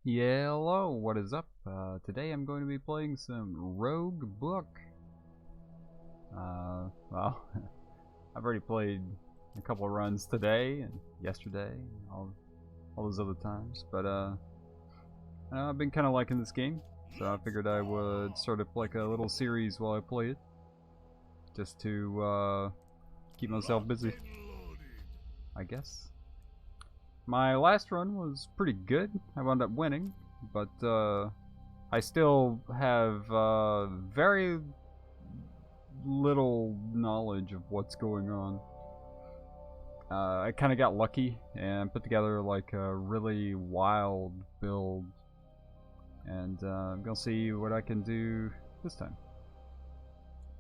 Yeah, hello, what is up? Today I'm going to be playing some RogueBook. Well, I've already played a couple of runs today and yesterday, and all those other times, but I've been kind of liking this game, so I figured I would start up like a little series while I play it, just to keep myself busy, I guess. My last run was pretty good. I wound up winning, but I still have very little knowledge of what's going on. I kind of got lucky and put together like a really wild build, and I'm gonna see what I can do this time.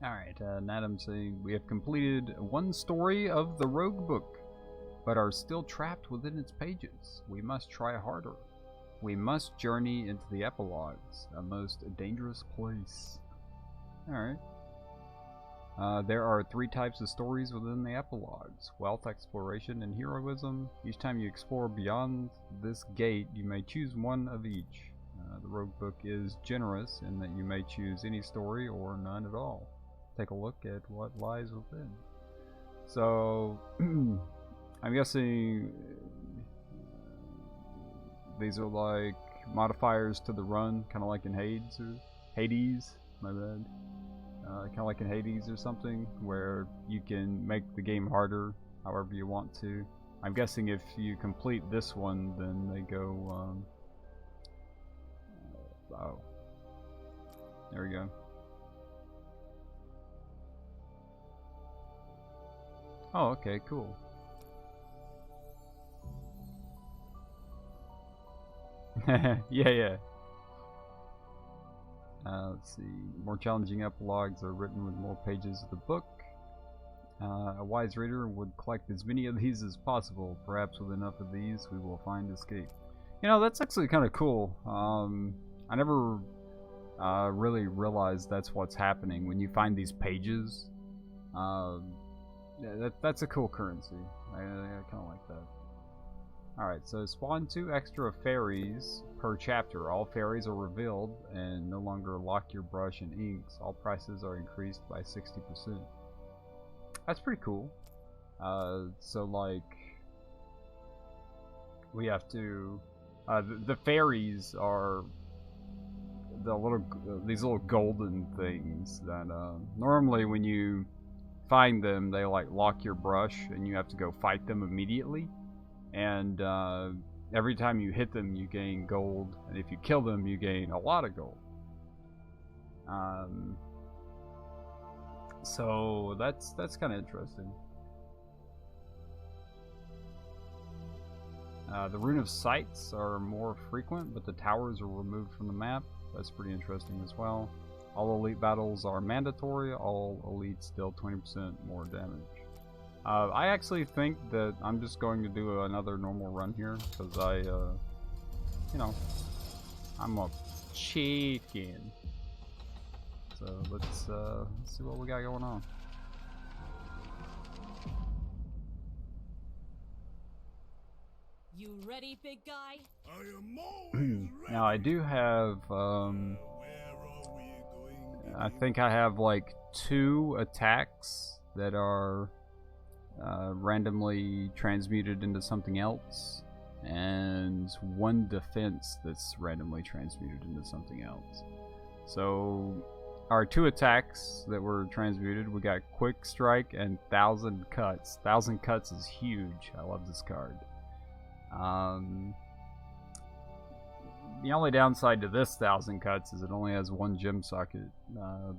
Alright, Nadam saying we have completed one story of the RogueBook, but are still trapped within its pages. We must try harder. We must journey into the epilogues, a most dangerous place. Alright. There are 3 types of stories within the epilogues: wealth, exploration, and heroism. Each time you explore beyond this gate, you may choose one of each. The RogueBook is generous in that you may choose any story or none at all. Take a look at what lies within. So, I'm guessing these are like modifiers to the run, kind of like in Hades, my bad. Kind of like in Hades or something, where you can make the game harder however you want to. I'm guessing if you complete this one, then they go, oh. There we go. Oh, okay, cool. yeah. Let's see. More challenging epilogues are written with more pages of the book. A wise reader would collect as many of these as possible. Perhaps with enough of these, we will find escape. You know, that's actually kind of cool. I never really realized that's what's happening when you find these pages. Yeah, that's a cool currency. I kind of like that. Alright, so spawn 2 extra fairies per chapter. All fairies are revealed and no longer lock your brush and inks. All prices are increased by 60%. That's pretty cool. So like, we have to, the fairies are these little golden things that normally when you find them, they like lock your brush and you have to go fight them immediately. And every time you hit them, you gain gold, and if you kill them, you gain a lot of gold. So that's kind of interesting. The rune of sights are more frequent, but the towers are removed from the map. That's pretty interesting as well. All elite battles are mandatory. All elites deal 20% more damage. I actually think that I'm just going to do another normal run here, because I, you know, I'm a chicken. So let's see what we got going on. You ready, big guy? I am always ready. Now I do have, I think I have like 2 attacks that are randomly transmuted into something else, and 1 defense that's randomly transmuted into something else. So our 2 attacks that were transmuted, we got Quick Strike and 1,000 Cuts. 1,000 Cuts is huge. I love this card. The only downside to this 1,000 Cuts is it only has 1 gem socket.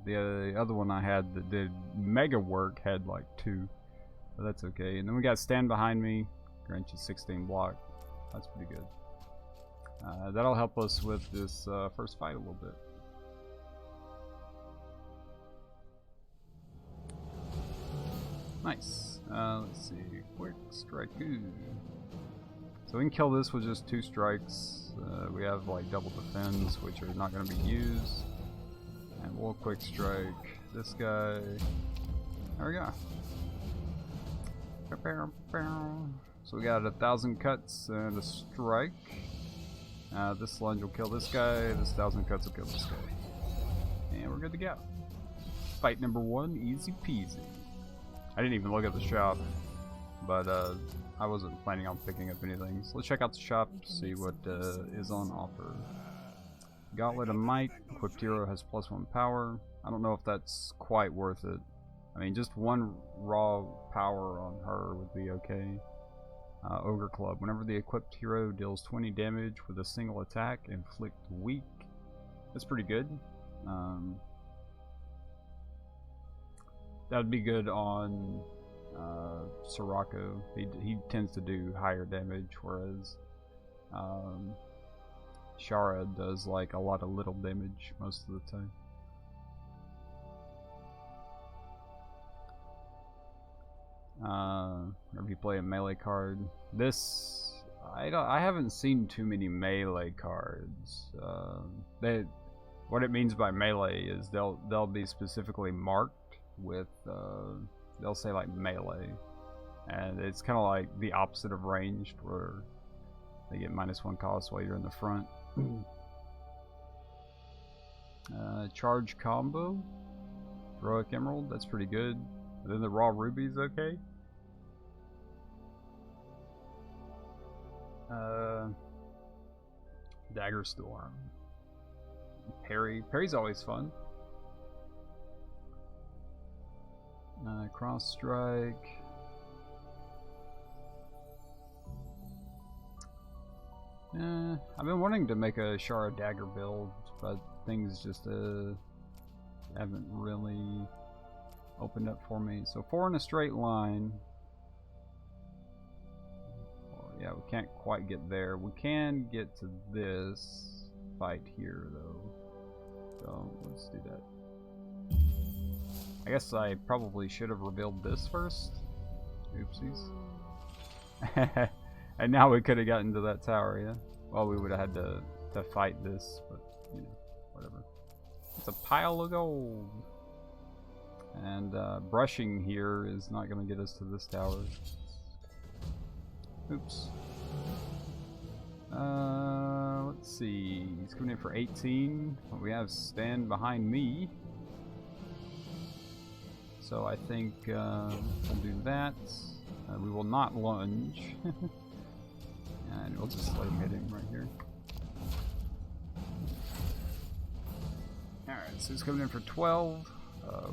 The other one I had that did mega work had like 2. But that's okay. And then we got Stand Behind Me, grant you 16 block. That's pretty good. That'll help us with this first fight a little bit. Nice. Let's see. Quick Strike. Ooh. So we can kill this with just 2 strikes. We have like double defense, which are not going to be used. And we'll Quick Strike this guy. There we go. So we got 1,000 cuts and a strike. This lunge will kill this guy, this 1,000 cuts will kill this guy. And we're good to go. Fight number 1, easy peasy. I didn't even look at the shop, but I wasn't planning on picking up anything. So let's check out the shop, see what is on offer. Gauntlet of Might, equipped hero has +1 power. I don't know if that's quite worth it. I mean, just 1 raw power on her would be okay. Ogre Club, whenever the equipped hero deals 20 damage with a single attack, inflict weak. That's pretty good. That would be good on Sorocco. He tends to do higher damage, whereas Sharra does like a lot of little damage most of the time. Whenever you play a melee card, this I haven't seen too many melee cards. What it means by melee is they'll be specifically marked with they'll say like melee, and it's kind of like the opposite of ranged, where they get -1 cost while you're in the front. Charge combo, heroic emerald, that's pretty good. And then the raw ruby's okay. Dagger storm, parry's always fun. Cross strike. I've been wanting to make a Sharra dagger build, but things just haven't really opened up for me. So 4 in a straight line. Well, yeah, we can't quite get there. We can get to this fight here, though. So let's do that. I guess I probably should have revealed this first. Oopsies. And now we could have gotten to that tower, yeah? Well, we would have had to fight this, but, you know, whatever. It's a pile of gold. And brushing here is not going to get us to this tower. Oops. Let's see. He's coming in for 18. We have stand behind me. So I think we'll do that. We will not lunge. And we'll just let him hit him right here. Alright, so he's coming in for 12.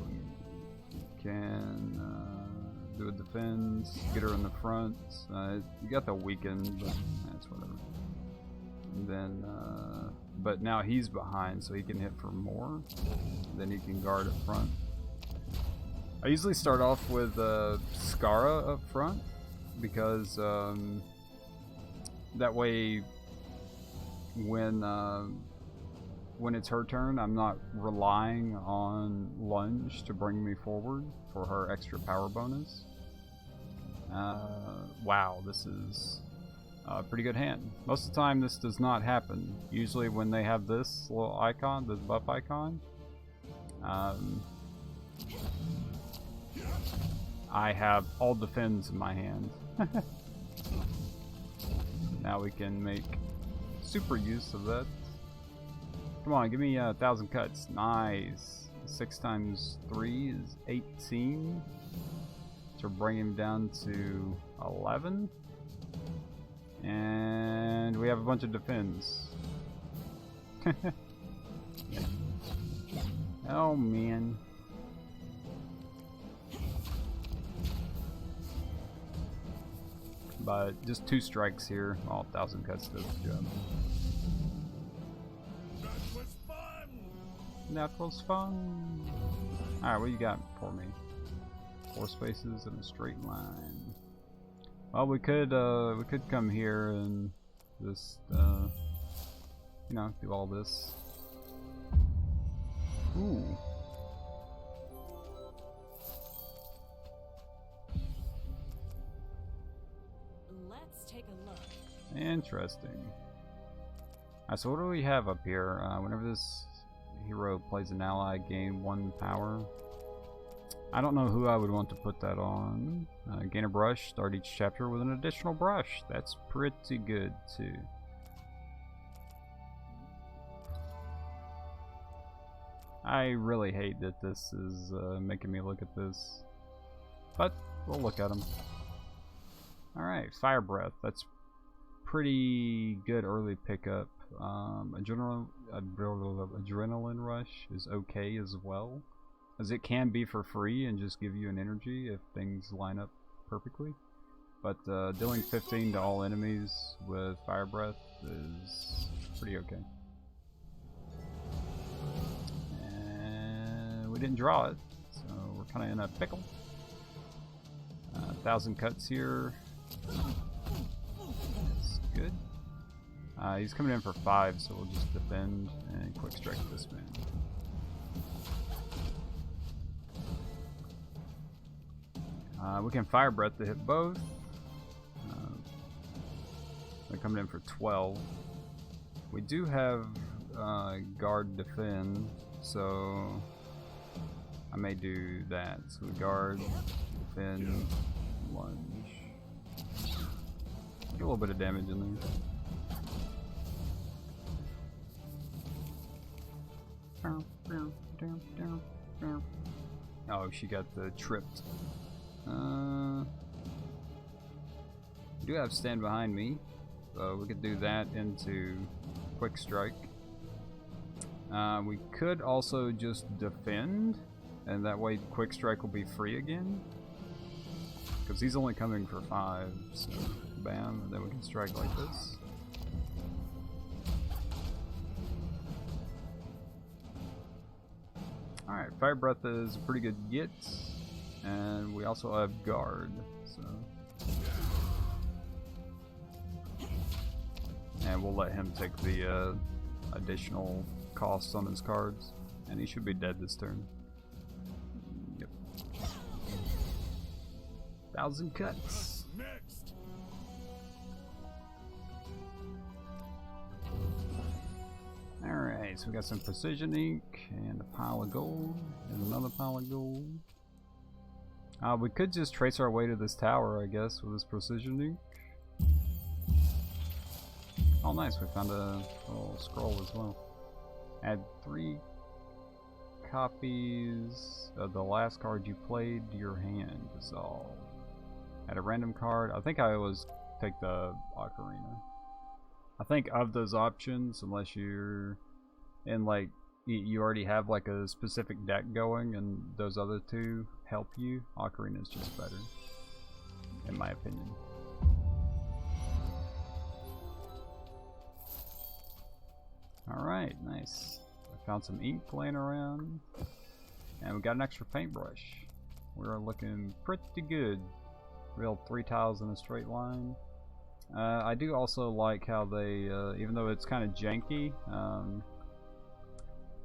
We can do a defense, get her in the front. You got the weakened, but that's whatever. And then, but now he's behind, so he can hit for more. Then he can guard up front. I usually start off with Sharra up front, because that way when it's her turn, I'm not relying on lunge to bring me forward for her extra power bonus. Wow, this is a pretty good hand. Most of the time this does not happen. Usually when they have this little icon, this buff icon, I have all defends in my hand. Now we can make super use of that. Come on, give me 1,000 cuts. Nice. 6 times 3 is 18. So bring him down to 11. And we have a bunch of defends. Oh man. But just 2 strikes here. Oh, 1,000 cuts does the job. That was fun. Alright, what you got for me? 4 spaces and a straight line. Well, we could come here and just you know, do all this. Ooh. Let's take a look. Interesting. Alright, so what do we have up here? Whenever this hero plays an ally, gain 1 power. I don't know who I would want to put that on. Gain a brush, start each chapter with an additional brush. That's pretty good too. I really hate that this is making me look at this, but we'll look at them. Alright, Fire Breath. That's pretty good early pickup. Adrenaline Rush is okay as well, as it can be for free and just give you an energy if things line up perfectly. But dealing 15 to all enemies with Fire Breath is pretty okay. And we didn't draw it, so we're kind of in a pickle. 1,000 cuts here. That's good. He's coming in for 5, so we'll just defend and quick strike this man. We can Fire Breath to hit both. They're coming in for 12. We do have guard defend, so I may do that. So we guard, defend, lunge. Get a little bit of damage in there. Oh, she got the tripped. We do have stand behind me, so we could do that into quick strike. We could also just defend, and that way quick strike will be free again, because he's only coming for 5. So bam, and then we can strike like this. Alright, Fire Breath is a pretty good get, and we also have guard, so. And we'll let him take the additional costs on his cards, and he should be dead this turn. Yep. 1,000 cuts. Next. Alright, so we got some precision ink and a pile of gold and another pile of gold. We could just trace our way to this tower, I guess, with this precision ink. Oh nice, we found a little scroll as well. Add 3 copies of the last card you played to your hand. Dissolve. Add a random card. I think I always take the Ocarina. I think of those options, unless you're in like, you already have like a specific deck going and those other 2 help you, Ocarina is just better, in my opinion. Alright, nice. I found some ink laying around, and we got an extra paintbrush. We're looking pretty good. Real 3 tiles in a straight line. I do also like how they, even though it's kind of janky,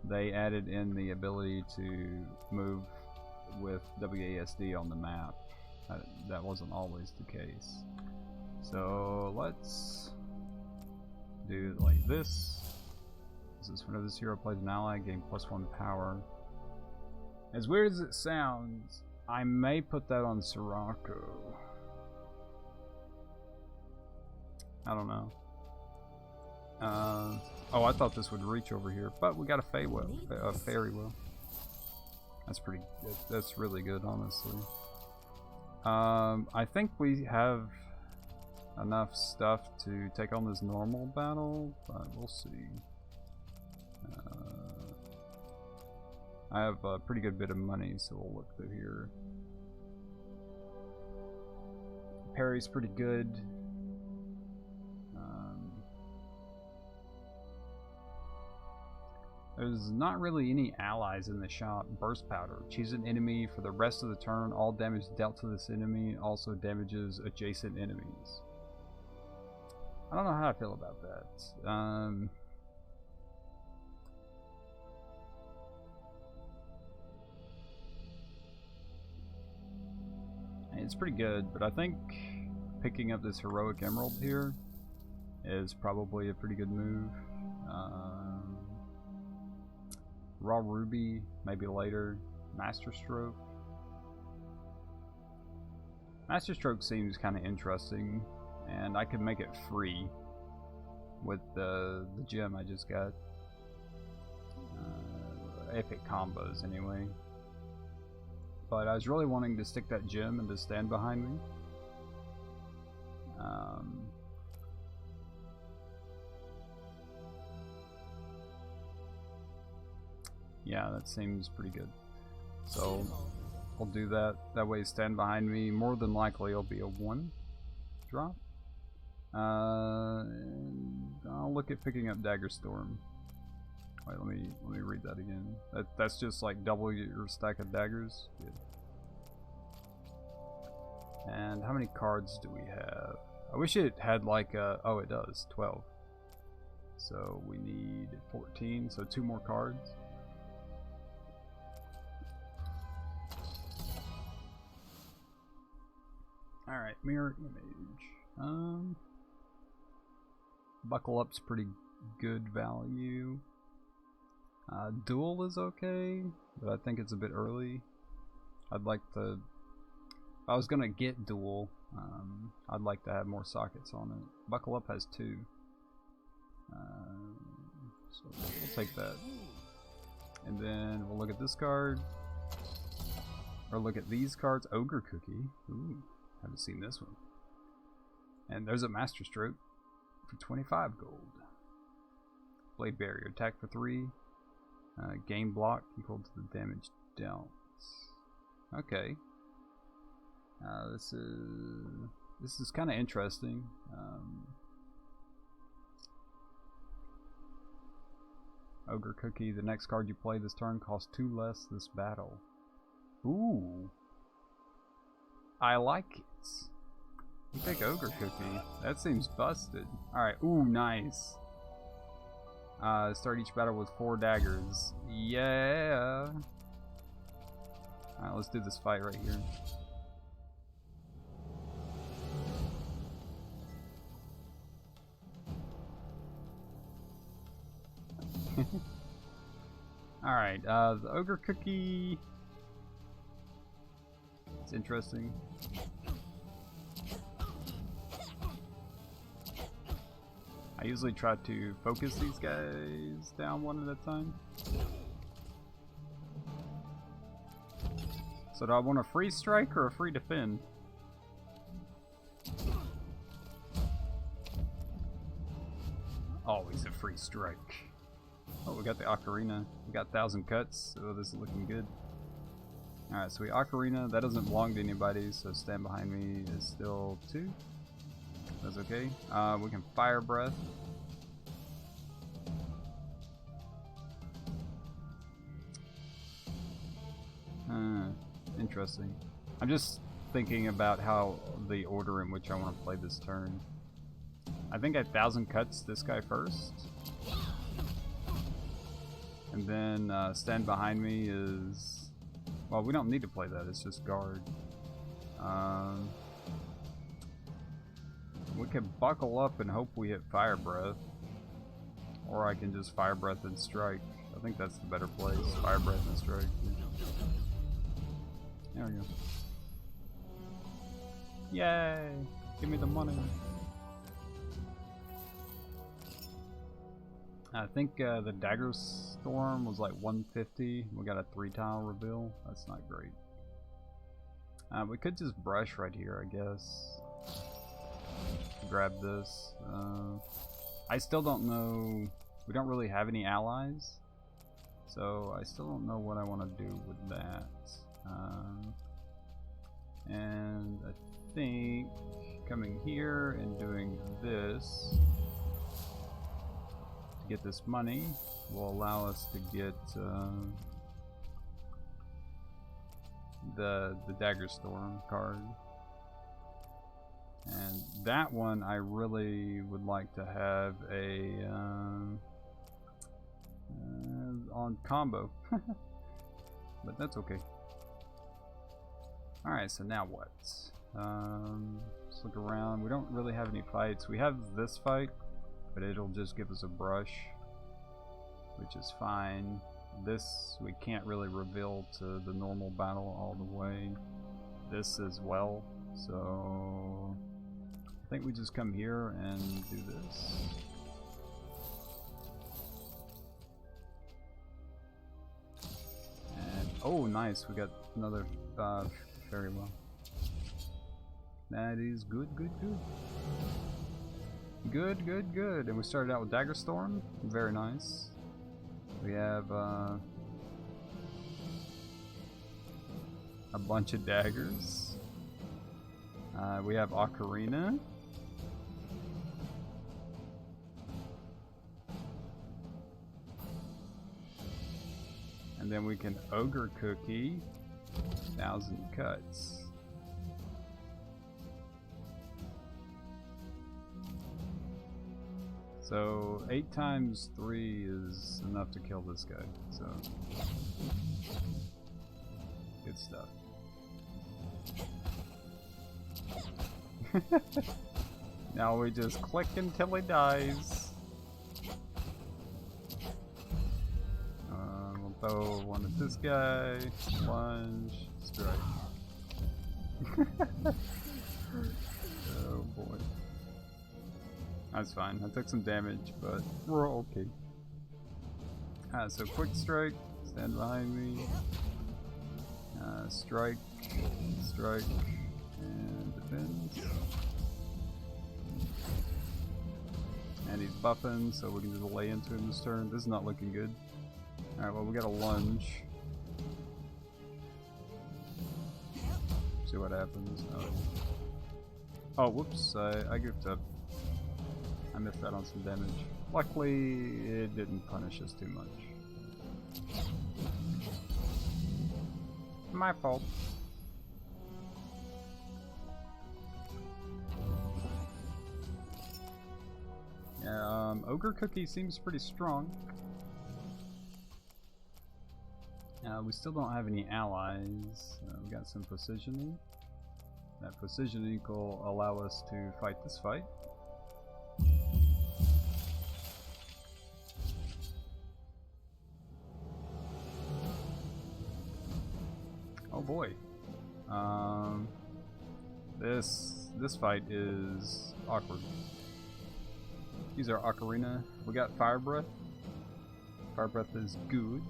they added in the ability to move with WASD on the map. That wasn't always the case. So let's do it like this. This is whenever this hero plays an ally, gain +1 power. As weird as it sounds, I may put that on Sorocco. I don't know. Oh, I thought this would reach over here, but we got a fairy well. That's pretty good. That's really good, honestly. I think we have enough stuff to take on this normal battle, but we'll see. I have a pretty good bit of money, so we'll look through here. Parry's pretty good. There's not really any allies in the shop. Burst Powder. Choose an enemy for the rest of the turn. All damage dealt to this enemy also damages adjacent enemies. I don't know how I feel about that. It's pretty good, but I think picking up this Heroic Emerald here is probably a pretty good move. Raw Ruby, maybe later. Master Stroke. Master Stroke seems kind of interesting, and I could make it free with the gem I just got. if it combos anyway. But I was really wanting to stick that gem and to stand behind me. Yeah, that seems pretty good. So I'll do that. That way, stand behind me. More than likely, it'll be a 1 drop. And I'll look at picking up Dagger Storm. Wait, let me read that again. That's just like double your stack of daggers. Good. And how many cards do we have? I wish it had like a, oh, it does 12. So we need 14. So 2 more cards. Alright, mirror image. Buckle up's pretty good value. Duel is okay, but I think it's a bit early. I'd like to, if I was gonna get duel, I'd like to have more sockets on it. Buckle up has 2. So we'll take that. And then we'll look at this card. Or look at these cards. Ogre Cookie. Ooh. Haven't seen this one. And there's a Master Stroke for 25 gold. Blade Barrier. Attack for 3. Game block equal to the damage dealt. Okay. This is kind of interesting. Ogre Cookie. The next card you play this turn costs 2 less this battle. Ooh. I like it. You pick Ogre Cookie. That seems busted. Alright, ooh, nice. Start each battle with 4 daggers. Yeah. Alright, let's do this fight right here. Alright, the Ogre Cookie. It's interesting. I usually try to focus these guys down one at a time. So do I want a free strike or a free defend? Always a free strike. Oh, we got the Ocarina. We got 1,000 cuts, so this is looking good. Alright, so we Ocarina. That doesn't belong to anybody, so stand behind me is still 2. That's okay. We can Fire Breath. Interesting. I'm just thinking about how the order in which I want to play this turn. I think 1,000 cuts this guy first. And then stand behind me is... Well, we don't need to play that, it's just guard. We could buckle up and hope we hit Fire Breath. Or I can just Fire Breath and strike. I think that's the better place. Fire Breath and strike. There we go. Yay! Give me the money. I think the Dagger Storm was like 150. We got a 3-tile reveal. That's not great. We could just brush right here, I guess. Grab this. I still don't know. We don't really have any allies. So I still don't know what I want to do with that. And I think coming here and doing this to get this money will allow us to get the Dagger Storm card. And that one I really would like to have a on combo. But that's okay. Alright, so now what? Let's look around. We don't really have any fights. We have this fight, but it'll just give us a brush, which is fine. This we can't really reveal to the normal battle all the way. This as well, so I think we just come here and do this. Oh, nice. We got another very well. That is good, good, good. Good, good, good. And we started out with Dagger Storm. Very nice. We have a bunch of daggers. We have Ocarina. And then we can Ogre Cookie, 1,000 cuts. So 8 times 3 is enough to kill this guy. So good stuff. Now we just click until he dies. We'll throw one at this guy, lunge, strike. Oh boy. That's fine. I took some damage, but we're okay. So quick strike, stand behind me. Strike, strike, and defend. And he's buffing, so we can just lay into him this turn. This is not looking good. Alright, well, we got a lunge. See what happens. Oh whoops, I goofed up. I missed out on some damage. Luckily, it didn't punish us too much. My fault. Yeah, Ogre Cookie seems pretty strong. We still don't have any allies. We got some precisioning. That precisioning will allow us to fight this fight. Oh boy. This fight is awkward. Use our Ocarina. We got Fire Breath. Fire Breath is good.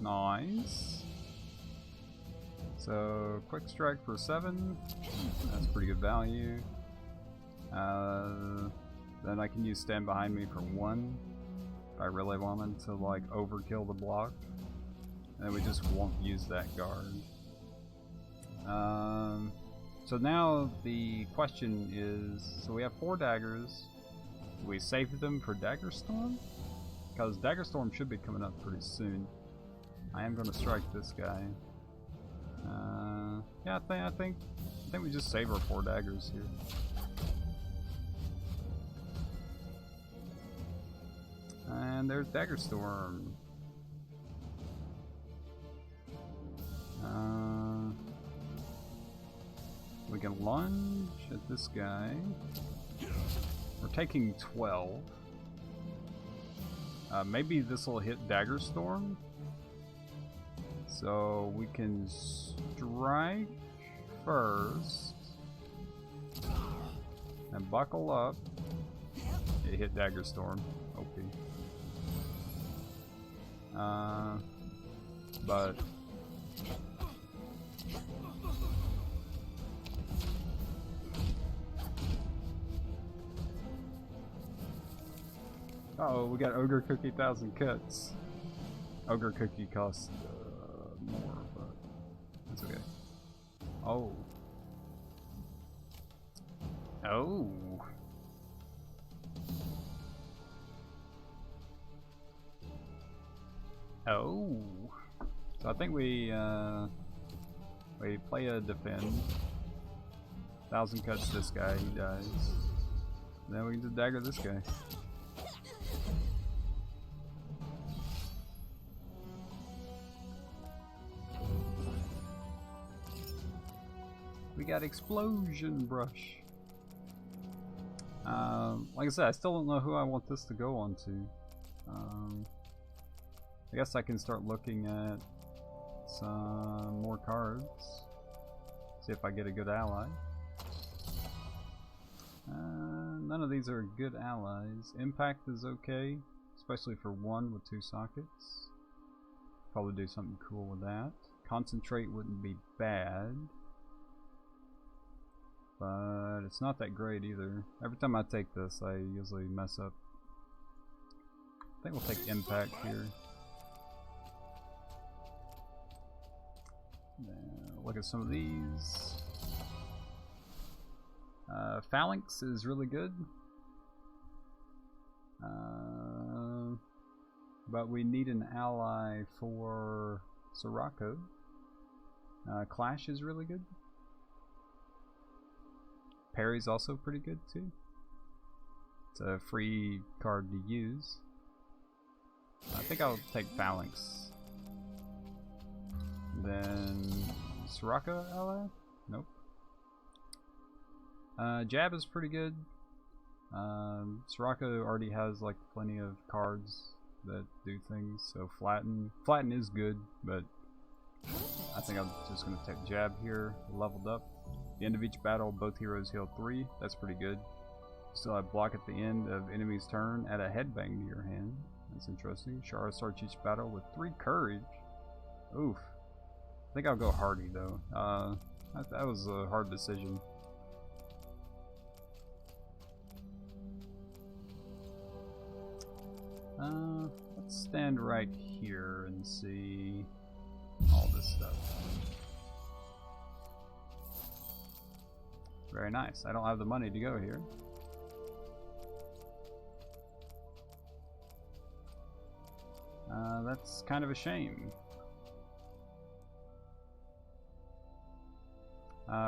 Nice. So quick strike for 7. That's pretty good value. Then I can use stand behind me for 1. If I really wanted to like overkill the block. And we just won't use that guard. So now the question is, so we have 4 daggers. Do we save them for Dagger Storm? Because Dagger Storm should be coming up pretty soon. I am going to strike this guy. Yeah, I think we just save our 4 daggers here. And there's Dagger Storm. We can lunge at this guy. We're taking 12. Maybe this will hit Dagger Storm. So we can strike first and buckle up. It hit Dagger Storm. OP. But uh-oh, we got Ogre Cookie 1,000 cuts. Ogre Cookie costs more, but that's okay. Oh. Oh. Oh. So I think we play a defend. 1,000 cuts this guy, he dies. Then we can just dagger this guy. We got Explosion Brush. Like I said, I still don't know who I want this to go on to. I guess I can start looking at some more cards. See if I get a good ally. none of these are good allies. Impact is okay, especially for one with 2 sockets. Probably do something cool with that. Concentrate wouldn't be bad, but it's not that great either. Every time I take this, I usually mess up. I think we'll take impact here. Look at some of these. Phalanx is really good. But we need an ally for Sorocco. Clash is really good. Parry's also pretty good too. It's a free card to use. I think I'll take Phalanx. Then Sorocco ally? Nope. Jab is pretty good. Sorocco already has like plenty of cards that do things, so Flatten is good, but I think I'm just going to take Jab here, leveled up. At the end of each battle, both heroes heal 3. That's pretty good. Still have block at the end of enemy's turn. Add a headbang to your hand. That's interesting. Sharra starts each battle with 3 courage. Oof. I think I'll go Hardy though. That was a hard decision. Let's stand right here and see all this stuff. Very nice. I don't have the money to go here. That's kind of a shame.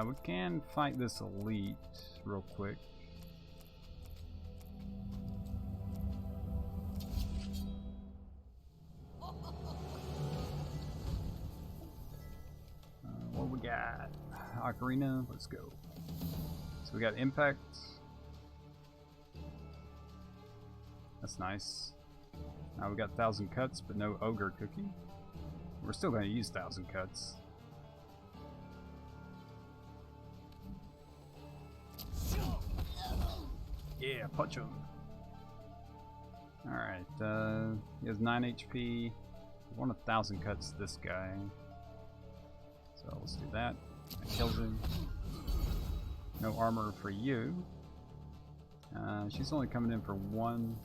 We can fight this elite real quick. What we got? Ocarina, let's go. So we got impact. That's nice. Now we got 1,000 cuts, but no ogre cookie. We're still going to use 1,000 cuts. Yeah, punch him. Alright, he has 9 HP. We want 1,000 cuts this guy. So let's do that. That kills him. No armor for you. She's only coming in for 1.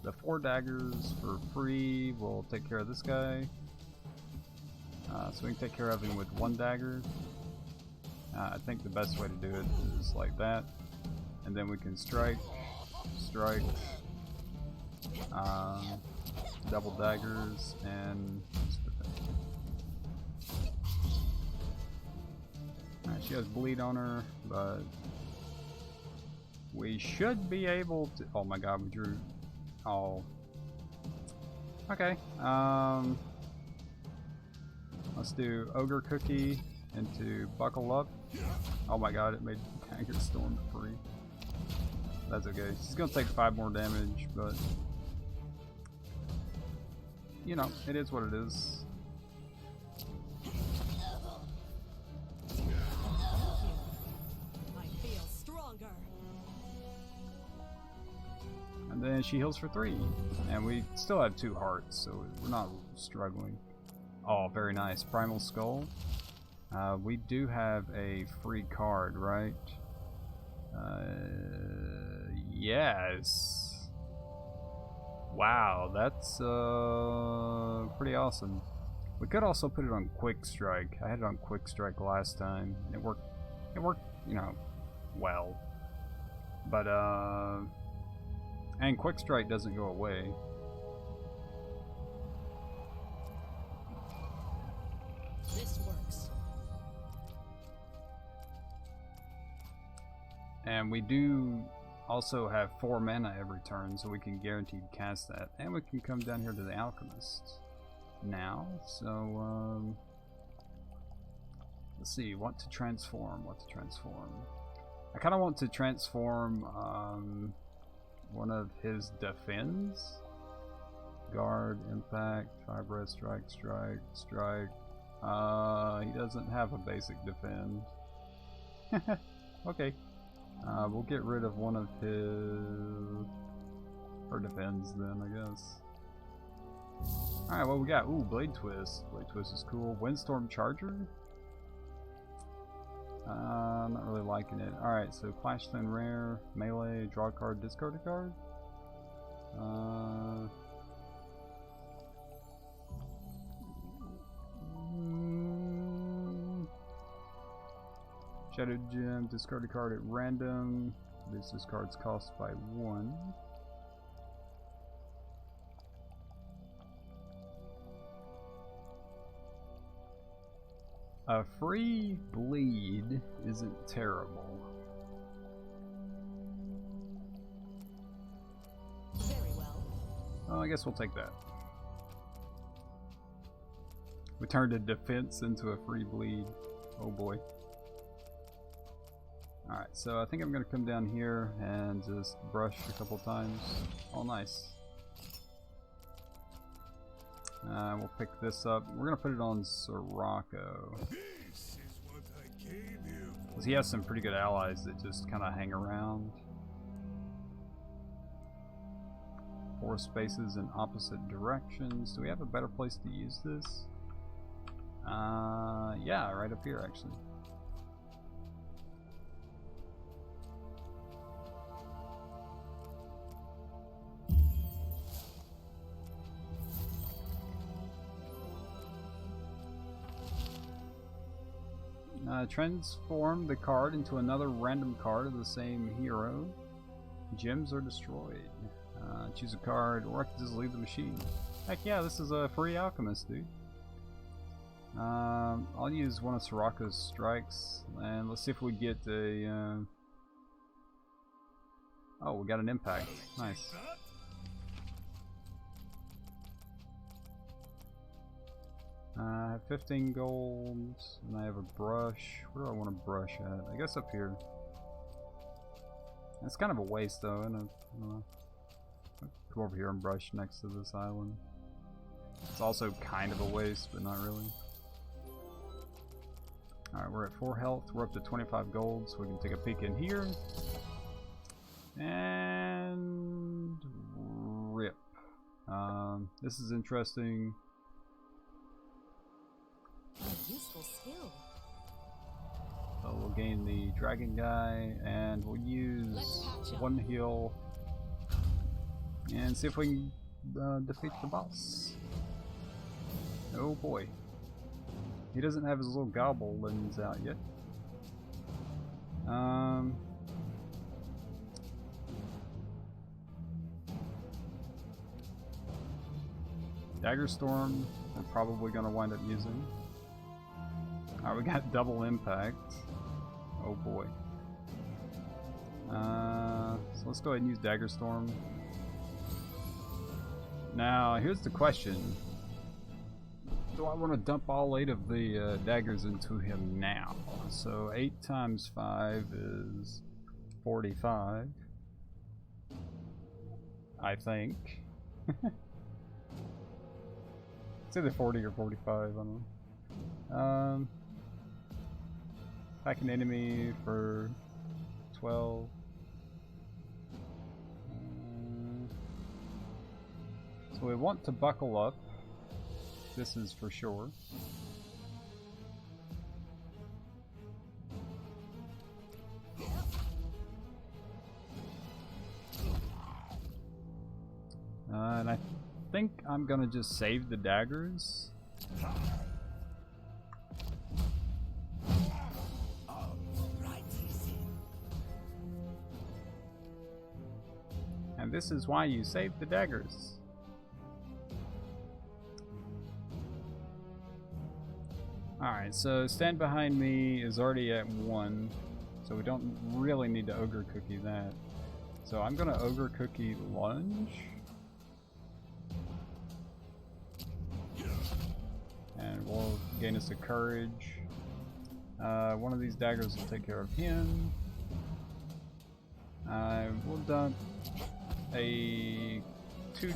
The 4 daggers for free. We'll take care of this guy. So we can take care of him with 1 dagger. I think the best way to do it is like that. And then we can strike, double daggers, and she has bleed on her, but we should be able to. Oh my god, we drew. Oh. Okay. Let's do Ogre Cookie into Buckle Up. Oh my god, it made Dagger Storm free. That's okay. She's gonna take 5 more damage, but you know, it is what it is. I feel stronger. And then she heals for 3, and we still have 2 hearts, so we're not struggling. Oh, very nice. Primal Skull. We do have a free card, right? Yes. Wow, that's pretty awesome. We could also put it on Quick Strike. I had it on Quick Strike last time. It worked, you know, well. But and Quick Strike doesn't go away. This works. And we do also have 4 mana every turn, so we can guaranteed cast that. And we can come down here to the Alchemist now. So let's see, what to transform. I kind of want to transform one of his defends. Guard, impact, 5 red, strike. He doesn't have a basic defend. Okay. We'll get rid of one of his... or depends then, I guess. Alright, what we got? Ooh, Blade Twist. Blade Twist is cool. Windstorm Charger? I'm not really liking it. Alright, so Clashton Rare, Melee, draw a card, discard a card? Shadow Gem, discard a card at random. Reduce this card's cost by 1. A free bleed isn't terrible. Very well. Well, I guess we'll take that. We turned a defense into a free bleed. Oh boy. Alright, so I think I'm going to come down here and just brush a couple times. Oh, nice. We'll pick this up. We're going to put it on Sorocco. This is what I came here for. Because he has some pretty good allies that just kind of hang around. 4 spaces in opposite directions. Do we have a better place to use this? Yeah, right up here actually. Transform the card into another random card of the same hero. Gems are destroyed. Choose a card, or I can just leave the machine. Heck yeah, this is a free alchemist, dude. I'll use one of Sorocco's strikes, and let's see if we get a... Oh, we got an impact. Nice. I have 15 gold, and I have a brush. Where do I want to brush at? I guess up here. It's kind of a waste though, I don't know. I'll come over here and brush next to this island. It's also kind of a waste, but not really. Alright, we're at 4 health, we're up to 25 gold, so we can take a peek in here. And... rip. This is interesting. A useful skill. So we'll gain the dragon guy, and we'll use 1 heal and see if we can defeat the boss. Oh boy. He doesn't have his little goblins out yet. Dagger Storm, I'm probably going to wind up using. Alright, we got double impact. Oh boy. So let's go ahead and use Dagger Storm. Now, here's the question. Do I want to dump all 8 of the daggers into him now? So 8 times 5 is 45. I think. It's either 40 or 45, I don't know. Attack an enemy for 12. So we want to buckle up. This is for sure. And I think I'm gonna just save the daggers. And this is why you save the daggers. Alright, so Stand Behind Me is already at 1, so we don't really need to Ogre Cookie that. So I'm gonna Ogre Cookie Lunge. And we'll gain us a Courage. One of these daggers will take care of him. We'll dump 2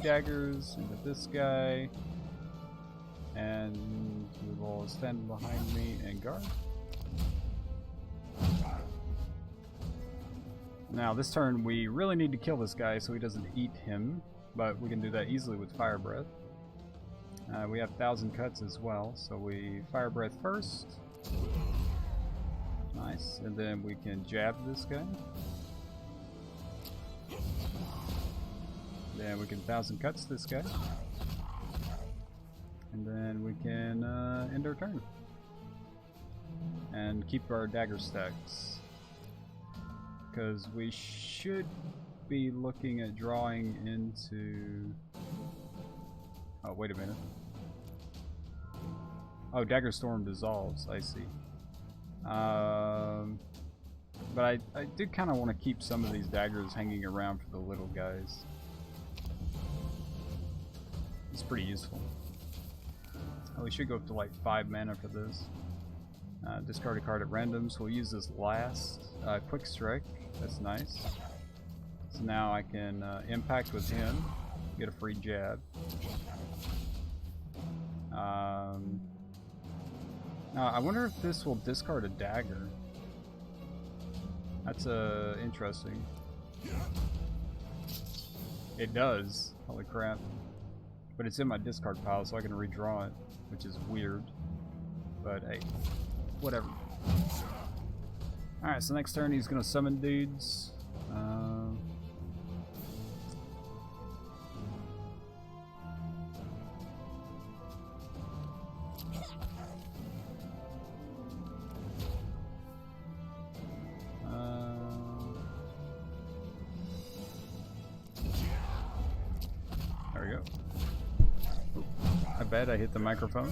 daggers into this guy. And we will stand behind me and guard. Now this turn we really need to kill this guy so he doesn't eat him, but we can do that easily with Fire Breath. We have 1,000 cuts as well, so we Fire Breath first. Nice, and then we can jab this guy. Then we can 1,000 cuts this guy. And then we can end our turn. And keep our dagger stacks. Because we should be looking at drawing into... Oh, wait a minute. Oh, Dagger Storm dissolves, I see. But I do kind of want to keep some of these daggers hanging around for the little guys. It's pretty useful. Oh, we should go up to like 5 mana for this. Discard a card at random, so we'll use this last. Quick Strike, that's nice. So now I can impact with him, get a free jab. Now I wonder if this will discard a dagger. That's interesting. It does. Holy crap. But it's in my discard pile, so I can redraw it, which is weird. But hey, whatever. Alright, so next turn he's gonna summon dudes. There we go. Ooh, I bet I hit the microphone.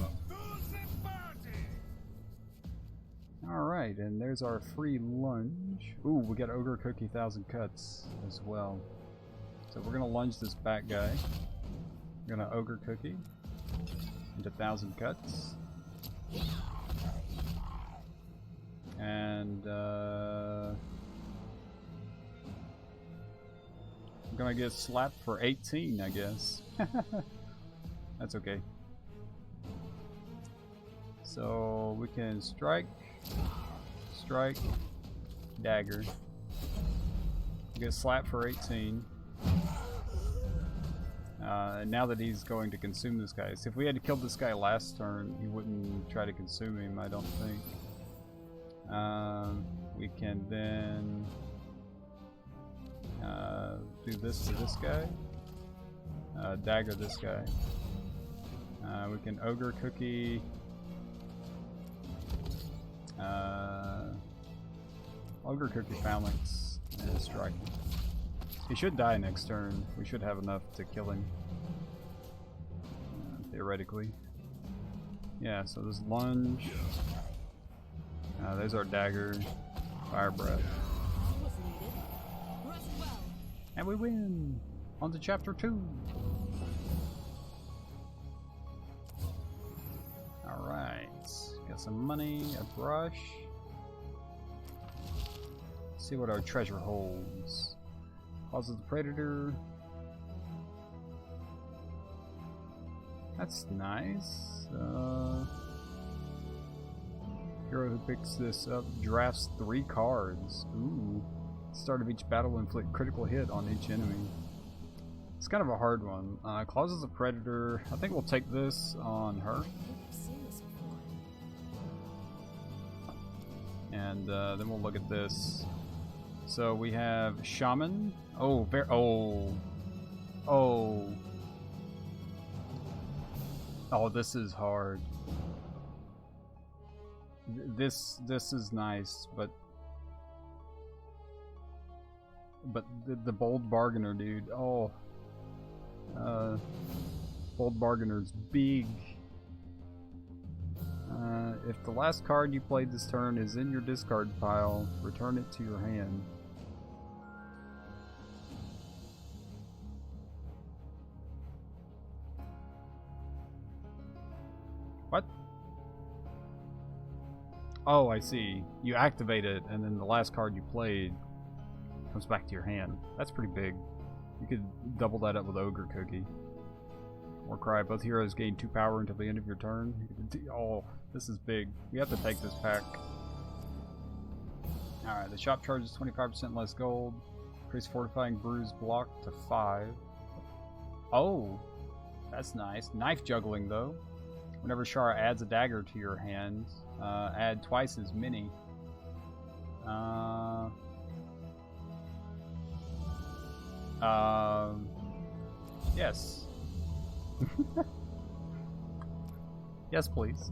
Alright, and there's our free lunge. Ooh, we got Ogre Cookie 1,000 cuts as well. So we're gonna lunge this back guy. We're gonna Ogre Cookie into 1,000 cuts. And I'm gonna get slapped for 18, I guess. That's okay. So we can strike, dagger. Get slapped for 18. Now that he's going to consume this guy. So if we had to kill this guy last turn, he wouldn't try to consume him, I don't think. We can then do this to this guy. Dagger this guy. We can Ogre Cookie. Ogre Cookie Phalanx and strike. He should die next turn. We should have enough to kill him. Theoretically. Yeah, so this lunge. There's our dagger. Fire Breath. And we win! On to chapter 2. Alright. Got some money, a brush. See what our treasure holds. Causes the Predator. That's nice. Hero who picks this up drafts 3 cards. Ooh. Start of each battle will inflict critical hit on each enemy. It's kind of a hard one. Clauses of Predator. I think we'll take this on her. And then we'll look at this. So we have Shaman. Oh, oh, this is hard. This is nice, but the Bold Bargainer, dude. Oh, Bold Bargainer's big. If the last card you played this turn is in your discard pile, return it to your hand. What? Oh, I see. You activate it, and then the last card you played comes back to your hand. That's pretty big. You could double that up with Ogre Cookie. Warcry. Both heroes gain 2 power until the end of your turn. Oh, this is big. We have to take this pack. Alright, the shop charges 25% less gold. Increase fortifying bruise block to 5. Oh, that's nice. Knife juggling, though. Whenever Sharra adds a dagger to your hand, add twice as many. Yes. Yes, please.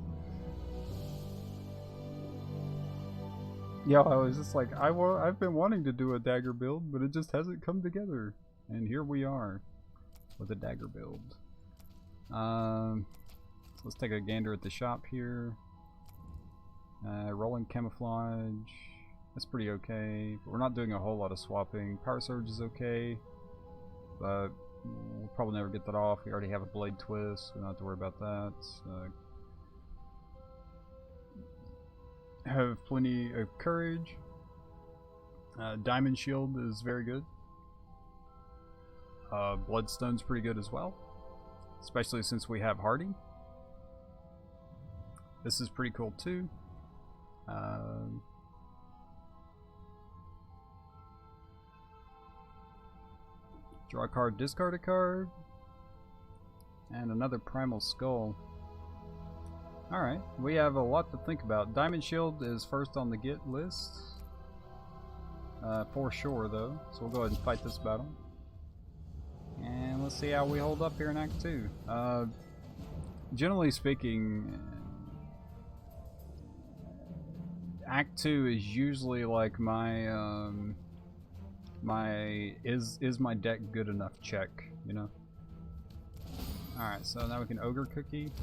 Yo, I was just like, I've been wanting to do a dagger build, but it just hasn't come together. And here we are, with a dagger build. So let's take a gander at the shop here. Rolling camouflage, that's pretty okay, but we're not doing a whole lot of swapping. Power surge is okay, but we'll probably never get that off. We already have a blade twist, so we don't have to worry about that. Have plenty of courage. Diamond shield is very good. Bloodstone's pretty good as well, especially since we have hardy. This is pretty cool too. Draw a card, discard a card, and another primal skull. Alright, we have a lot to think about. Diamond shield is first on the get list. For sure though, so we'll go ahead and fight this battle. And let's see how we hold up here in Act 2. Generally speaking, Act 2 is usually like my is my deck good enough check, you know? Alright, so now we can Ogre Cookie.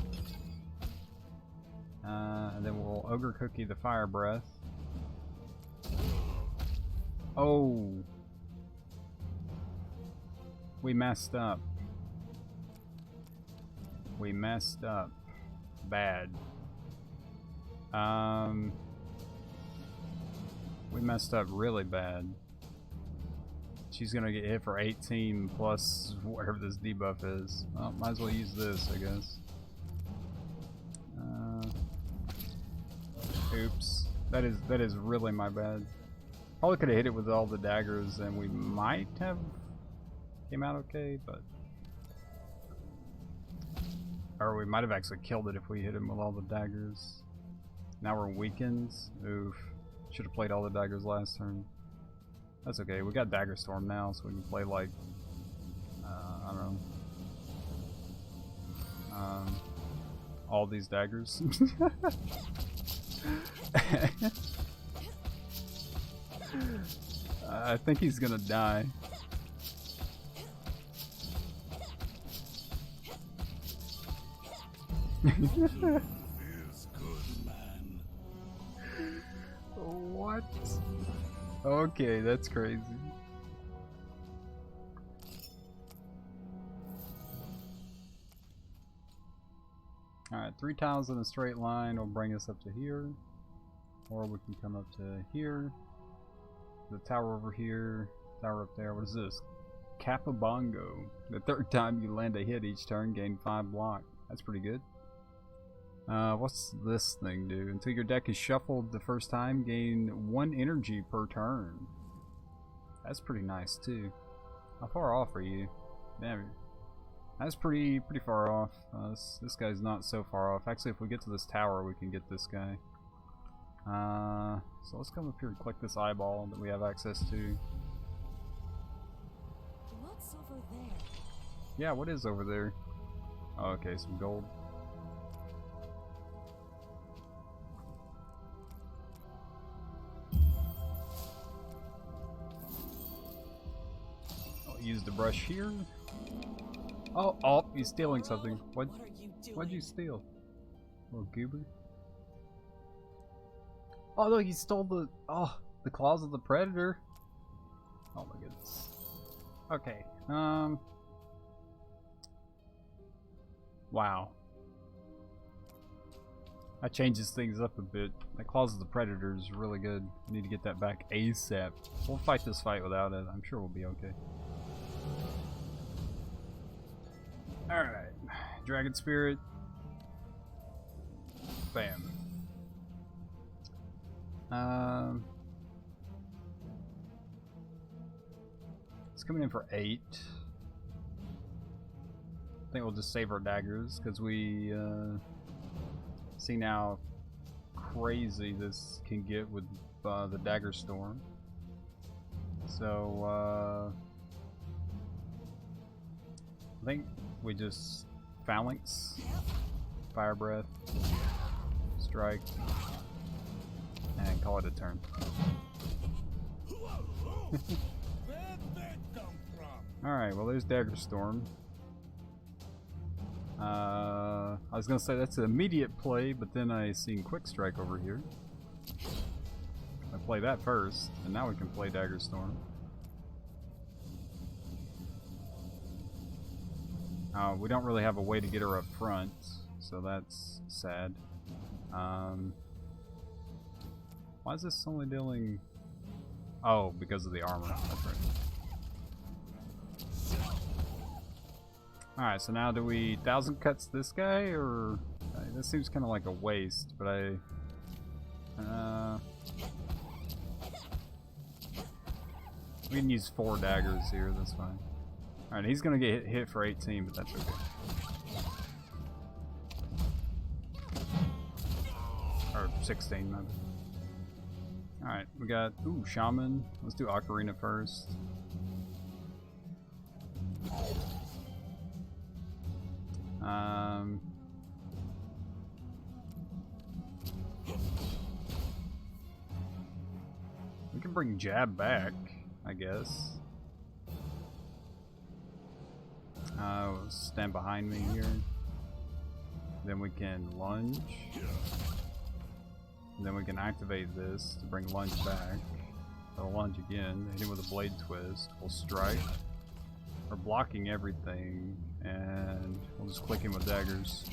And then we'll Ogre Cookie the Fire Breath. Oh! We messed up. We messed up. Bad. We messed up really bad. She's gonna get hit for 18 plus whatever this debuff is. Well, might as well use this, I guess. Oops. That is really my bad. Probably could have hit it with all the daggers and we might have came out okay, but... Or we might have actually killed it if we hit him with all the daggers. Now we're weakened. Oof. Should have played all the daggers last turn. That's okay, we got Dagger Storm now, so we can play like... I don't know. All these daggers. I think he's gonna die. Feels good, man. What? Okay, that's crazy. Alright, 3 tiles in a straight line will bring us up to here. Or we can come up to here. The tower over here. Tower up there. What is this? Capabongo. The 3rd time you land a hit each turn, gain 5 block. That's pretty good. What's this thing do? Until your deck is shuffled the first time, gain 1 energy per turn. That's pretty nice too. How far off are you? Damn. That's pretty far off. This guy's not so far off. Actually, if we get to this tower, we can get this guy. So let's come up here and click this eyeball that we have access to. What's over there? Yeah, what is over there? Oh, okay, some gold. I'll use the brush here. Oh, he's stealing something. What are you doing? What'd you steal? Little goober. Oh look, he stole the claws of the predator. Oh my goodness. Okay. Wow. That changes things up a bit. That claws of the predator is really good. I need to get that back ASAP. We'll fight this fight without it. I'm sure we'll be okay. Alright. Dragon Spirit. Bam. It's coming in for 8. I think we'll just save our daggers because we see now crazy this can get with the dagger storm. So I think we just phalanx, fire breath, strike, and call it a turn. Alright, well there's Dagger Storm. I was gonna say that's an immediate play, but then I seen Quick Strike over here. I play that first, and now we can play Dagger Storm. We don't really have a way to get her up front, so that's sad. Why is this only dealing... Oh, because of the armor. That's right. Alright, so now do we 1000 cuts this guy, or... this seems kind of like a waste, but we can use 4 daggers here, that's fine. Alright, he's gonna get hit for 18, but that's okay. Or 16, maybe. Alright, we got, ooh, Shaman. Let's do Ocarina first. We can bring Jab back, I guess. Stand behind me here. Then we can lunge. And then we can activate this to bring lunge back. I'll lunge again, hit him with a blade twist. We'll strike. We're blocking everything, and we'll just click him with daggers.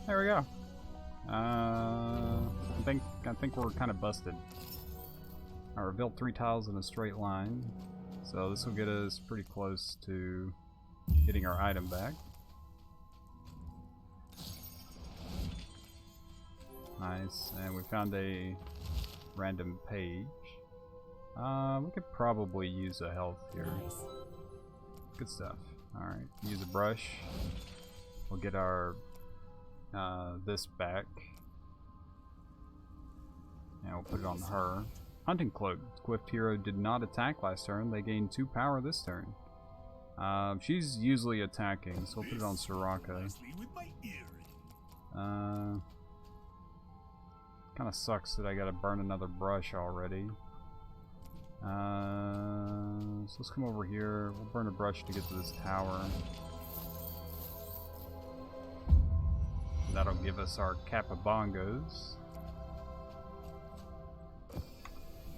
There we go. I think we're kind of busted. I revealed 3 tiles in a straight line, so this will get us pretty close to getting our item back. Nice, and we found a random page. We could probably use a health here. Good stuff. Alright, use a brush. We'll get our this back. And we'll put it on her. Hunting Cloak. Swift Hero did not attack last turn. They gained 2 power this turn. She's usually attacking, so we'll put it on Sorocco. Kinda sucks that I gotta burn another brush already. So let's come over here. We'll burn a brush to get to this tower. That'll give us our Capabongos.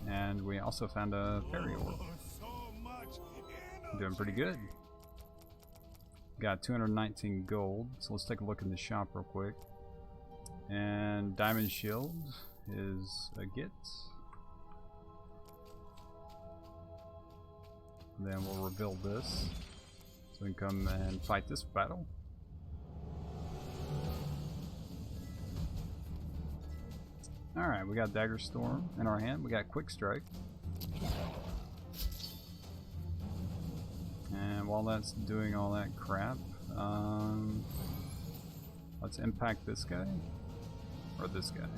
And we also found a fairy orb. Doing pretty good. Got 219 gold, so let's take a look in the shop real quick. And Diamond Shield is a get. And then we'll reveal this, so we can come and fight this battle. Alright, we got Dagger Storm in our hand, we got Quick Strike. And while that's doing all that crap, let's impact this guy, or this guy.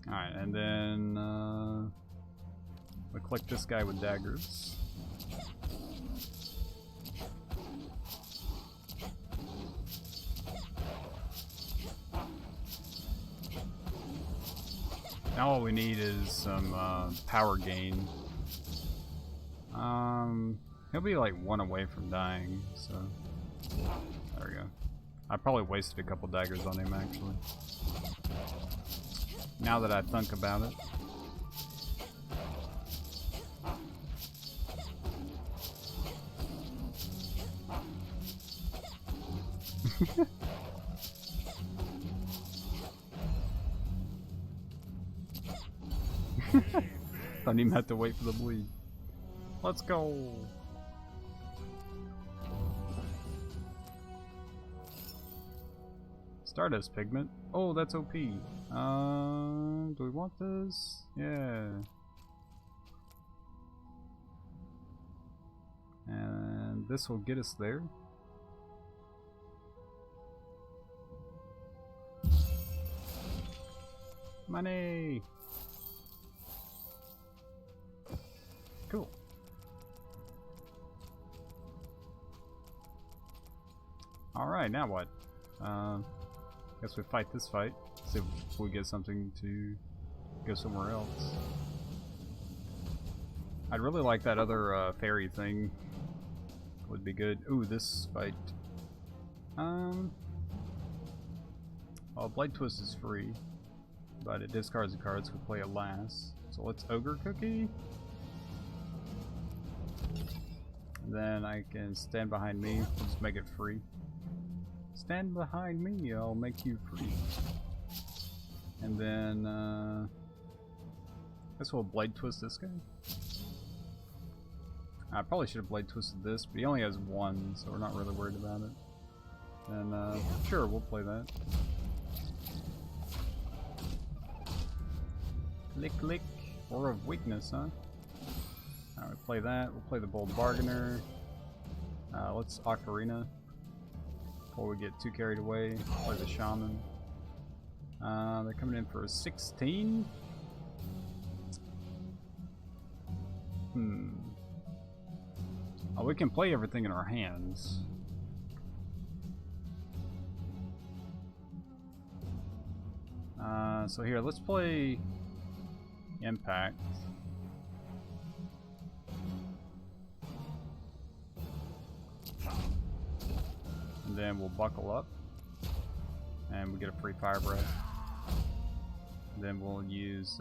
Alright, and then we click this guy with daggers. Now all we need is some power gain. He'll be like 1 away from dying, so there we go. I probably wasted a couple daggers on him actually. Now that I think about it. Don't even have to wait for the bleed. Let's go. Stardust pigment. Oh, that's OP. Do we want this? Yeah. And this will get us there. Money! Cool. Alright, now what? Guess we fight this fight. See if we get something to go somewhere else. I'd really like that other fairy thing. Would be good. Ooh, this fight. Well, Blade Twist is free, but it discards the cards. We play it last. So let's Ogre Cookie. And then I can stand behind me. Just make it free. Stand behind me, I'll make you free. And then, I guess we'll Blade Twist this guy. I probably should have Blade Twisted this, but he only has one, so we're not really worried about it. And, sure, we'll play that. Click, click. Aura of Weakness, huh? Alright, we'll play that. We'll play the Bold Bargainer. Let's Ocarina. Before we get too carried away, play the Shaman. They're coming in for a 16. Oh, we can play everything in our hands. So here, let's play Impact. And then we'll buckle up. And we get a free Fire Breath. Then we'll use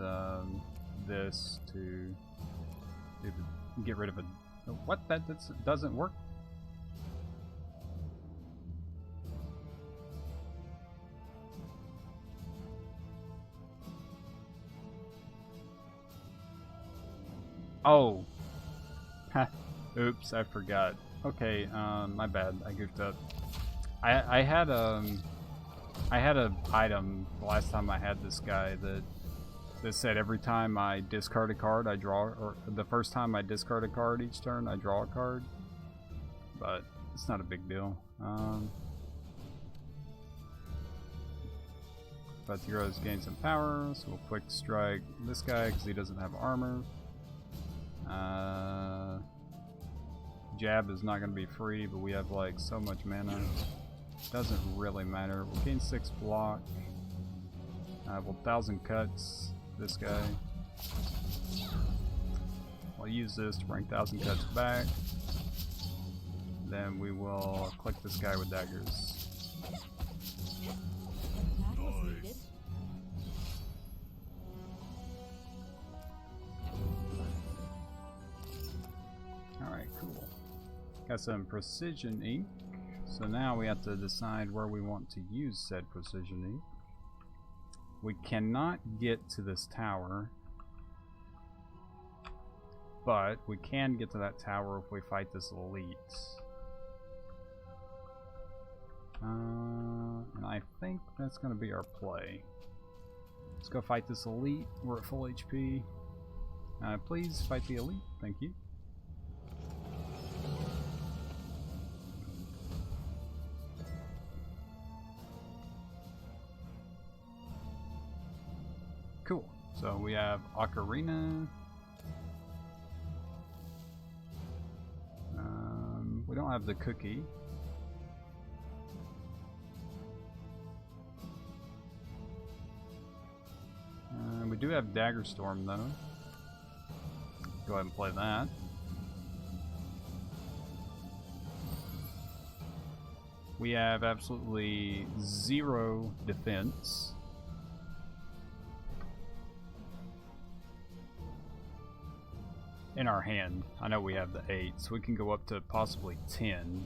this to get rid of a... What? That doesn't work? Oh! Oops, I forgot. Okay, my bad. I goofed up. I had an item the last time I had this guy that said every time I discard a card I draw, or the first time I discard a card each turn I draw a card, but it's not a big deal. But heroes gain some power, so we'll quick strike this guy because he doesn't have armor. Jab is not going to be free, but we have like so much mana. Doesn't really matter. We'll gain 6 block. We'll 1,000 cuts this guy. We'll use this to bring 1,000 cuts back. Then we will click this guy with daggers. That was needed. Alright, cool. Got some precision ink. So now we have to decide where we want to use said precision ink. We cannot get to this tower, but we can get to that tower if we fight this elite. And I think that's going to be our play. Let's go fight this elite. We're at full HP. Please fight the elite. Thank you. Cool. So we have Ocarina. We don't have the cookie. We do have Dagger Storm though. Go ahead and play that. We have absolutely 0 defense. In our hand. I know we have the 8, so we can go up to possibly 10.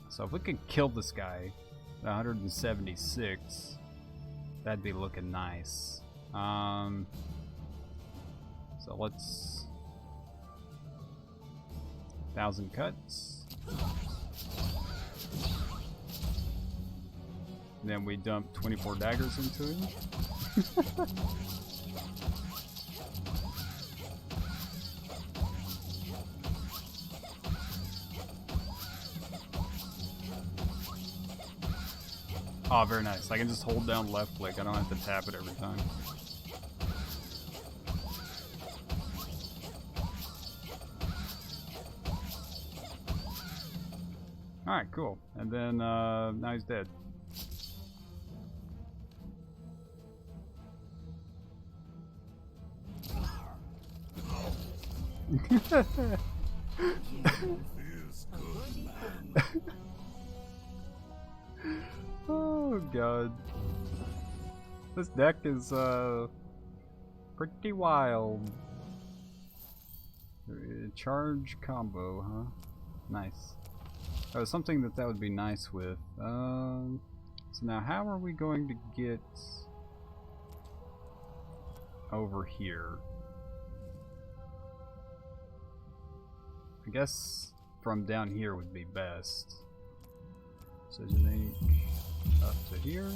So if we could kill this guy at 176, that'd be looking nice. So let's 1,000 cuts. Then we dump 24 daggers into him. Oh, very nice. I can just hold down left click. I don't have to tap it every time. Alright, cool. And then, now he's dead. Feels good, man. Oh god. This deck is pretty wild. Charge combo, huh? Nice. Oh, something that would be nice with. So now how are we going to get over here? I guess from down here would be best. So make up to here.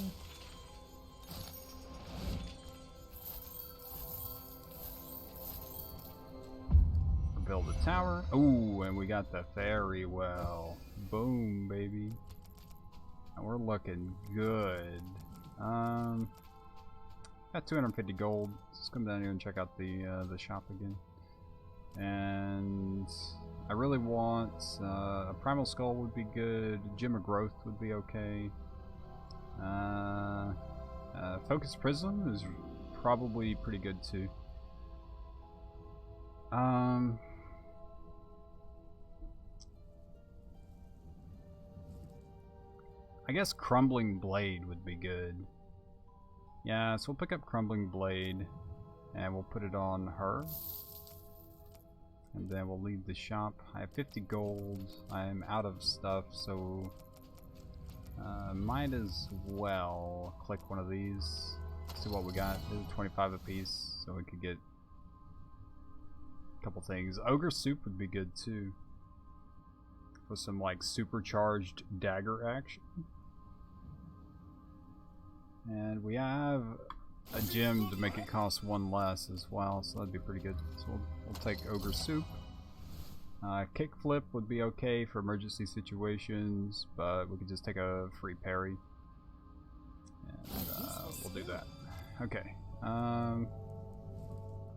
Build a tower. Ooh, and we got the fairy well. Boom, baby. And we're looking good. Got 250 gold. Let's come down here and check out the shop again. And I really want a primal skull would be good. Gem of growth would be okay. Focus prism is probably pretty good too. I guess Crumbling Blade would be good. Yeah, so we'll pick up Crumbling Blade and we'll put it on her. And then we'll leave the shop. I have 50 gold. I'm out of stuff, so might as well click one of these. See what we got. These are 25 apiece, so we could get a couple things. Ogre Soup would be good too. With some like supercharged dagger action. And we have a gem to make it cost one less as well, so that'd be pretty good. So we'll take Ogre Soup. Kickflip would be okay for emergency situations, but we could just take a free parry. And we'll do that. Okay.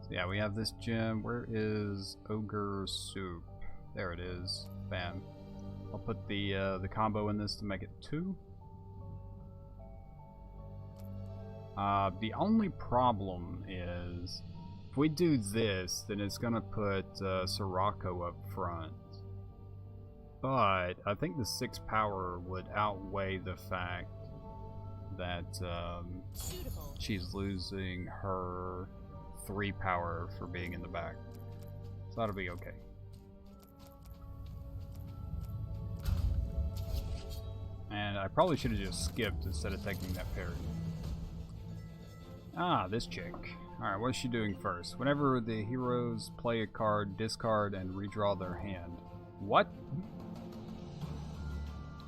So yeah, we have this gem. Where is Ogre Soup? There it is. Bam. I'll put the combo in this to make it 2. The only problem is, if we do this, then it's gonna put Sorocco up front. But I think the 6 power would outweigh the fact that she's losing her 3 power for being in the back. So that'll be okay. And I probably should have just skipped instead of taking that parry. Ah, this chick. Alright, what is she doing first? Whenever the heroes play a card, discard and redraw their hand. What?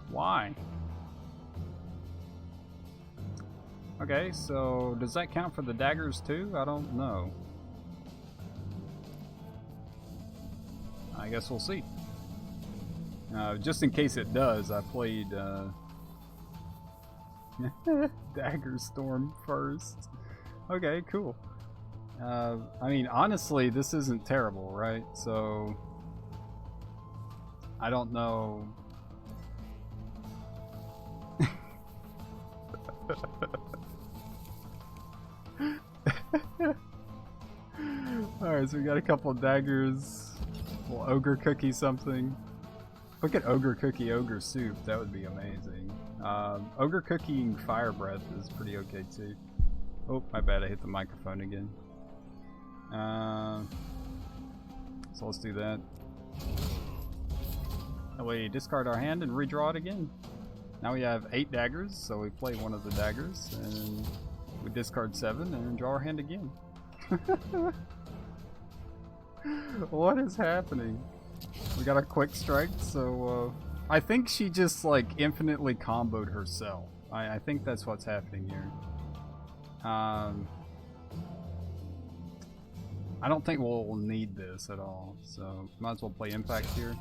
Why? Okay, so does that count for the daggers too? I don't know. I guess we'll see. Just in case it does, I played Dagger Storm first. Okay, cool. I mean, honestly, this isn't terrible, right? So, I don't know. Alright, so we got a couple of daggers. We'll Ogre Cookie something. Look at Ogre Cookie Ogre Soup, that would be amazing. Ogre Cookie Fire Breath is pretty okay too. Oh, my bad, I hit the microphone again. So let's do that. And we discard our hand and redraw it again. Now we have 8 daggers, so we play one of the daggers, and we discard 7 and draw our hand again. What is happening? We got a quick strike, so I think she just like infinitely comboed herself. I think that's what's happening here. I don't think we'll need this at all, so might as well play Impact here.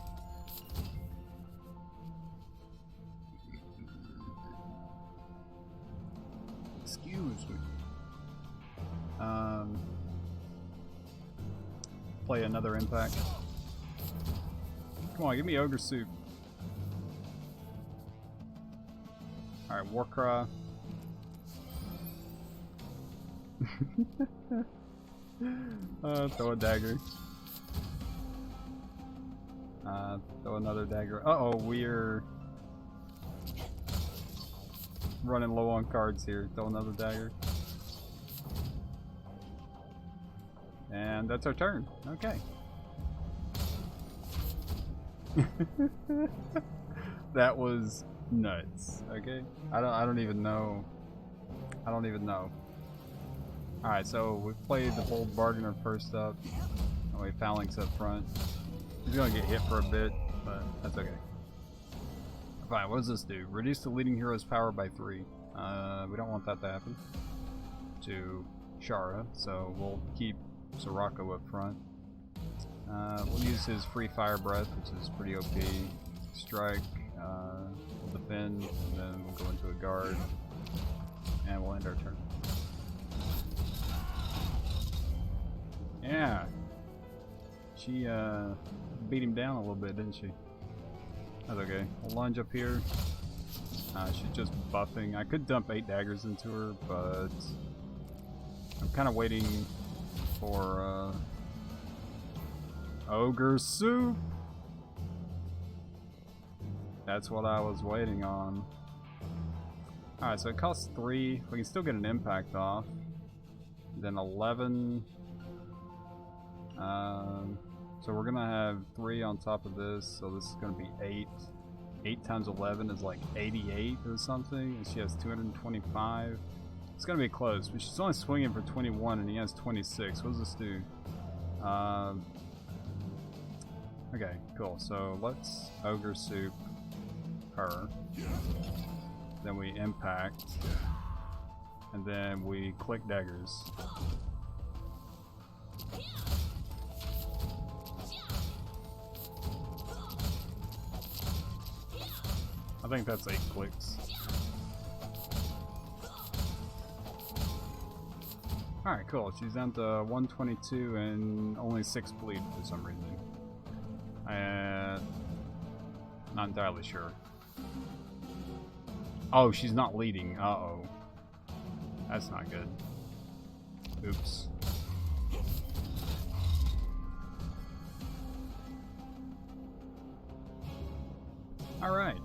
Excuse me. Play another Impact. Come on, give me Ogre Soup. Alright, Warcry. Throw a dagger. Throw another dagger. Uh-oh, we're running low on cards here. Throw another dagger. And that's our turn. Okay. That was nuts. Okay. I don't even know. I don't even know. Alright, so we played the Bold Bargainer first up. Oh, wait, Phalanx up front. He's gonna get hit for a bit, but that's okay. Fine, what does this do? Reduce the leading hero's power by 3. We don't want that to happen to Sharra, so we'll keep Sorocco up front. We'll use his free fire breath, which is pretty OP. Strike, we'll defend, and then we'll go into a guard, and we'll end our turn. Yeah, she beat him down a little bit, didn't she? That's okay. We'll lunge up here. She's just buffing. I could dump 8 daggers into her, but I'm kind of waiting for Ogre Soup. That's what I was waiting on. Alright, so it costs 3. We can still get an impact off. Then 11. So we're gonna have 3 on top of this, so this is gonna be 8. 8 times 11 is like 88 or something, and she has 225. It's gonna be close, but she's only swinging for 21 and he has 26. What does this do? Okay, cool. So let's Ogre Soup her. Then we impact. And then we click daggers. I think that's 8 clicks. Alright, cool. She's down to 122 and only 6 bleed for some reason. Not entirely sure. Oh, she's not leading. Uh-oh. That's not good. Oops. Alright.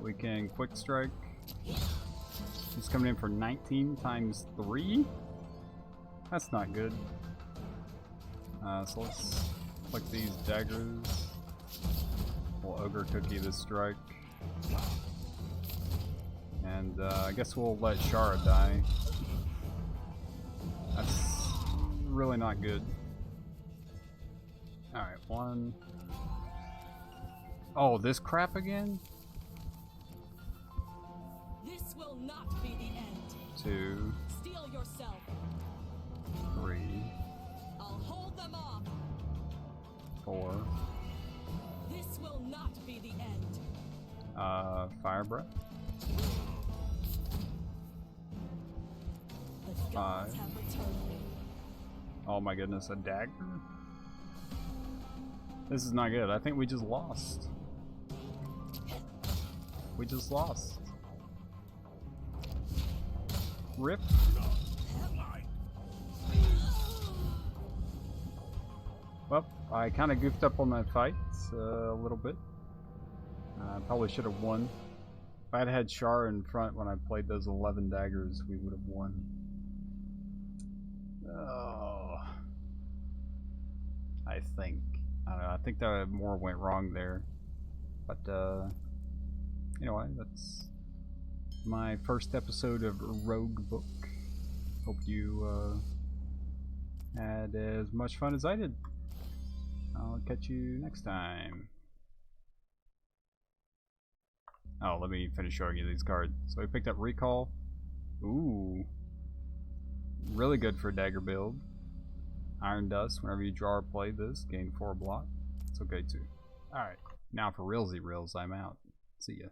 We can quick strike. He's coming in for 19 times 3? That's not good. So let's click these daggers. We'll Ogre Cookie this strike. And I guess we'll let Sharra die. That's really not good. Alright, 1. Oh, this crap again? This will not be the end. 2. Steel yourself. 3. I'll hold them off. 4. This will not be the end. Fire breath. The gods 5. have returned. Oh my goodness, a dagger? This is not good. I think we just lost. We just lost. Rip. Well, I kind of goofed up on that fight a little bit. I probably should have won. If I had had Sharra in front when I played those 11 daggers, we would have won. Oh, I think. I don't know. I think that more went wrong there. But, anyway, that's my first episode of RogueBook. Hope you had as much fun as I did. I'll catch you next time. Oh, let me finish showing you these cards. So I picked up Recall. Ooh. Really good for dagger build. Iron Dust, whenever you draw or play this, gain 4 block. It's okay too. Alright, now for realsy reels, I'm out. See ya.